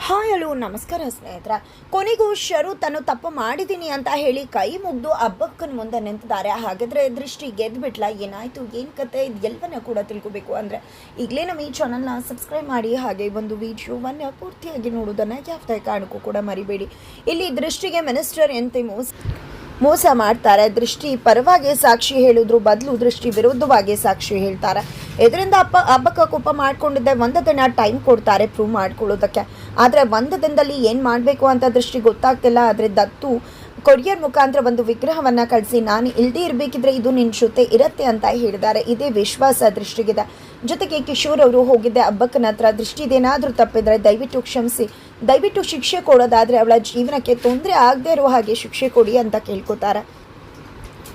Hi hello ನಮಸ್ಕಾರ ಸ್ನೇಹಿತರ. ಕೊನೆಗೂ ಶರು ತಾನು ತಪ್ಪು ಮಾಡಿದ್ದೀನಿ ಅಂತ ಹೇಳಿ ಕೈ ಮುಗ್ದು ಹಬ್ಬಕ್ಕನ ಮುಂದೆ ನಿಂತಿದ್ದಾರೆ. ಹಾಗಾದರೆ ದೃಷ್ಟಿ ಗೆದ್ದುಬಿಟ್ಲ, ಏನಾಯಿತು, ಏನು ಕತೆ, ಇದು ಎಲ್ಲವನ್ನ ಕೂಡ ತಿಳ್ಕೊಬೇಕು ಅಂದರೆ ಈಗಲೇ ನಮ್ಮ ಈ ಚಾನಲ್ನ ಸಬ್ಸ್ಕ್ರೈಬ್ ಮಾಡಿ, ಹಾಗೆ ಒಂದು ವಿಡಿಯೋವನ್ನು ಪೂರ್ತಿಯಾಗಿ ನೋಡೋದನ್ನು ಯಾವುದೇ ಕಾರಣಕ್ಕೂ ಕೂಡ ಮರಿಬೇಡಿ. ಇಲ್ಲಿ ದೃಷ್ಟಿಗೆ ಮಿನಿಸ್ಟರ್ ಎಂತೆ ಮೋಸ ಮಾಡ್ತಾರೆ. ದೃಷ್ಟಿ ಪರವಾಗಿ ಸಾಕ್ಷಿ ಹೇಳೋದ್ರ ಬದಲು ದೃಷ್ಟಿ ವಿರುದ್ಧವಾಗಿ ಸಾಕ್ಷಿ ಹೇಳ್ತಾರೆ. ಇದರಿಂದ ಹಬ್ಬಕ್ಕೆ ಕೋಪ ಮಾಡ್ಕೊಂಡಿದ್ದೆ. ಒಂದು ದಿನ ಟೈಮ್ ಕೊಡ್ತಾರೆ ಪ್ರೂವ್ ಮಾಡ್ಕೊಳ್ಳೋದಕ್ಕೆ. ಆದರೆ ಒಂದು ದಿನದಲ್ಲಿ ಏನು ಮಾಡಬೇಕು ಅಂತ ದೃಷ್ಟಿ ಗೊತ್ತಾಗ್ತಿಲ್ಲ. ಆದರೆ ದತ್ತು ಕೊರಿಯರ್ ಮುಖಾಂತರ ಒಂದು ವಿಗ್ರಹವನ್ನು ಕಳಿಸಿ ನಾನು ಇಲ್ಲದೇ ಇರಬೇಕಿದ್ರೆ ಇದು ನಿನ್ನ ಜೊತೆ ಇರುತ್ತೆ ಅಂತ ಹೇಳಿದ್ದಾರೆ. ಇದೇ ವಿಶ್ವಾಸ ದೃಷ್ಟಿಗಿದೆ. ಜೊತೆಗೆ ಕಿಶೋರ್ ಅವರು ಹೋಗಿದ್ದೆ ಹಬ್ಬಕ್ಕನ ಹತ್ರ. ದೃಷ್ಟಿದೇನಾದರೂ ತಪ್ಪಿದ್ರೆ ದಯವಿಟ್ಟು ಕ್ಷಮಿಸಿ, ದಯವಿಟ್ಟು ಶಿಕ್ಷೆ ಕೊಡೋದಾದರೆ ಅವಳ ಜೀವನಕ್ಕೆ ತೊಂದರೆ ಆಗದೆ ಇರೋ ಹಾಗೆ ಶಿಕ್ಷೆ ಕೊಡಿ ಅಂತ ಕೇಳ್ಕೊತಾರೆ.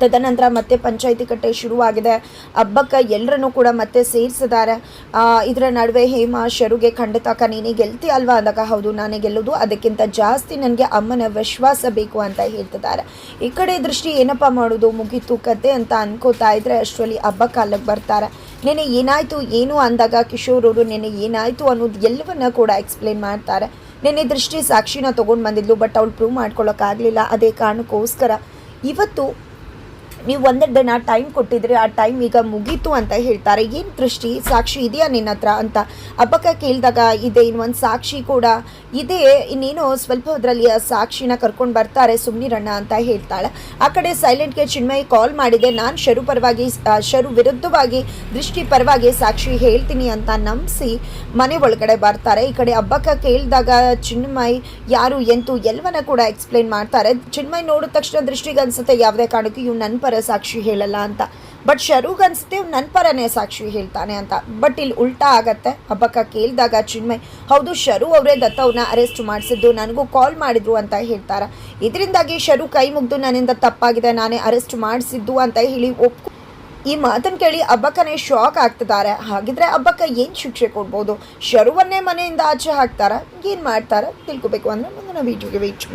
ತದನಂತರ ಮತ್ತೆ ಪಂಚಾಯಿತಿ ಕಟ್ಟೆ ಶುರುವಾಗಿದೆ. ಹಬ್ಬಕ್ಕೆ ಎಲ್ಲರನ್ನೂ ಕೂಡ ಮತ್ತೆ ಸೇರಿಸಿದ್ದಾರೆ. ಇದರ ನಡುವೆ ಹೇಮಾ ಶರುಗೆ ಖಂಡಿತ ನೀನೇ ಗೆಲ್ತಿ ಅಲ್ವಾ ಅಂದಾಗ ಹೌದು ನಾನೇ ಗೆಲ್ಲೋದು, ಅದಕ್ಕಿಂತ ಜಾಸ್ತಿ ನನಗೆ ಅಮ್ಮನ ವಿಶ್ವಾಸ ಬೇಕು ಅಂತ ಹೇಳ್ತಿದ್ದಾರೆ. ಈ ಕಡೆ ದೃಷ್ಟಿ ಏನಪ್ಪ ಮಾಡೋದು, ಮುಗೀತು ಕತೆ ಅಂತ ಅನ್ಕೋತಾ ಇದ್ರೆ ಅಷ್ಟರಲ್ಲಿ ಹಬ್ಬ ಕಾಲಕ್ಕೆ ಬರ್ತಾರೆ. ನೆನೆ ಏನಾಯಿತು ಏನು ಅಂದಾಗ ಕಿಶೋರ್ ಅವರು ನೆನೆ ಏನಾಯಿತು ಅನ್ನೋದು ಎಲ್ಲವನ್ನ ಕೂಡ ಎಕ್ಸ್ಪ್ಲೇನ್ ಮಾಡ್ತಾರೆ. ನೆನೆ ದೃಷ್ಟಿ ಸಾಕ್ಷಿನ ತೊಗೊಂಡು ಬಂದಿದ್ಲು, ಬಟ್ ಅವಳು ಪ್ರೂವ್ ಮಾಡ್ಕೊಳ್ಳೋಕ್ಕಾಗಲಿಲ್ಲ. ಅದೇ ಕಾರಣಕ್ಕೋಸ್ಕರ ಇವತ್ತು ನೀವು ಒಂದೇ ದಿನ ಟೈಮ್ ಕೊಟ್ಟಿದ್ರಿ, ಆ ಟೈಮ್ ಈಗ ಮುಗೀತು ಅಂತ ಹೇಳ್ತಾರೆ. ಏನು ದೃಷ್ಟಿ ಸಾಕ್ಷಿ ಇದೆಯಾ ನಿನ್ನ ಹತ್ರ ಅಂತ ಹಬ್ಬಕ್ಕೆ ಕೇಳಿದಾಗ ಇದೆ, ಇನ್ನೊಂದು ಸಾಕ್ಷಿ ಕೂಡ ಇದೆ, ಇನ್ನೇನು ಸ್ವಲ್ಪ ಅದರಲ್ಲಿ ಆ ಸಾಕ್ಷಿನ ಕರ್ಕೊಂಡು ಬರ್ತಾರೆ ಸುಮ್ನಿರಣ್ಣ ಅಂತ ಹೇಳ್ತಾಳೆ. ಆ ಕಡೆ ಸೈಲೆಂಟ್ಗೆ ಚಿನ್ಮಯಿ ಕಾಲ್ ಮಾಡಿದೆ, ನಾನು ಶರು ವಿರುದ್ಧವಾಗಿ ದೃಷ್ಟಿ ಪರವಾಗಿ ಸಾಕ್ಷಿ ಹೇಳ್ತೀನಿ ಅಂತ ನಂಬಿಸಿ ಮನೆ ಒಳಗಡೆ ಬರ್ತಾರೆ. ಈ ಕಡೆ ಹಬ್ಬಕ್ಕೆ ಕೇಳಿದಾಗ ಚಿನ್ಮಯಿ ಯಾರು ಎಂತೂ ಎಲ್ಲವನ್ನ ಕೂಡ ಎಕ್ಸ್ಪ್ಲೇನ್ ಮಾಡ್ತಾರೆ. ಚಿನ್ಮಯಿ ನೋಡಿದ ತಕ್ಷಣ ದೃಷ್ಟಿಗೆ ಅನ್ಸುತ್ತೆ ಯಾವುದೇ ಕಾರಣಕ್ಕೂ ಇವ್ ನನ್ನ ಪರ ಸಾಕ್ಷಿ ಹೇಳಲ್ಲ ಅಂತ. ಬಟ್ ಶರುಗ್ ಅನ್ಸುತ್ತೆ ನನ್ನ ಪರನೇ ಸಾಕ್ಷಿ ಹೇಳ್ತಾನೆ ಅಂತ. ಬಟ್ ಇಲ್ಲಿ ಉಲ್ಟಾ ಆಗತ್ತೆ. ಹಬ್ಬಕ್ಕ ಕೇಳಿದಾಗ ಚಿನ್ಮಯ್ ಹೌದು ಶರು ಅವರೇ ದತ್ತವ್ರನ್ನ ಅರೆಸ್ಟ್ ಮಾಡಿಸಿದ್ದು, ನನಗೂ ಕಾಲ್ ಮಾಡಿದ್ರು ಅಂತ ಹೇಳ್ತಾರೆ. ಇದರಿಂದಾಗಿ ಶರು ಕೈ ಮುಗ್ದು ನನ್ನಿಂದ ತಪ್ಪಾಗಿದೆ, ನಾನೇ ಅರೆಸ್ಟ್ ಮಾಡಿಸಿದ್ದು ಅಂತ ಹೇಳಿ ಈ ಮಾತನ್ನು ಕೇಳಿ ಹಬ್ಬಕ್ಕನೇ ಶಾಕ್ ಆಗ್ತಿದ್ದಾರೆ. ಹಾಗಿದ್ರೆ ಹಬ್ಬಕ್ಕ ಏನು ಶಿಕ್ಷೆ ಕೊಡ್ಬೋದು? ಶರುವನ್ನೇ ಮನೆಯಿಂದ ಆಚೆ ಹಾಕ್ತಾರ, ಏನು ಮಾಡ್ತಾರ ತಿಳ್ಕೊಬೇಕು ಅಂದರೆ ಮುಂದಿನ ವಿಡಿಯೋಗೆ ವೇಟ್ ಮಾಡಿ.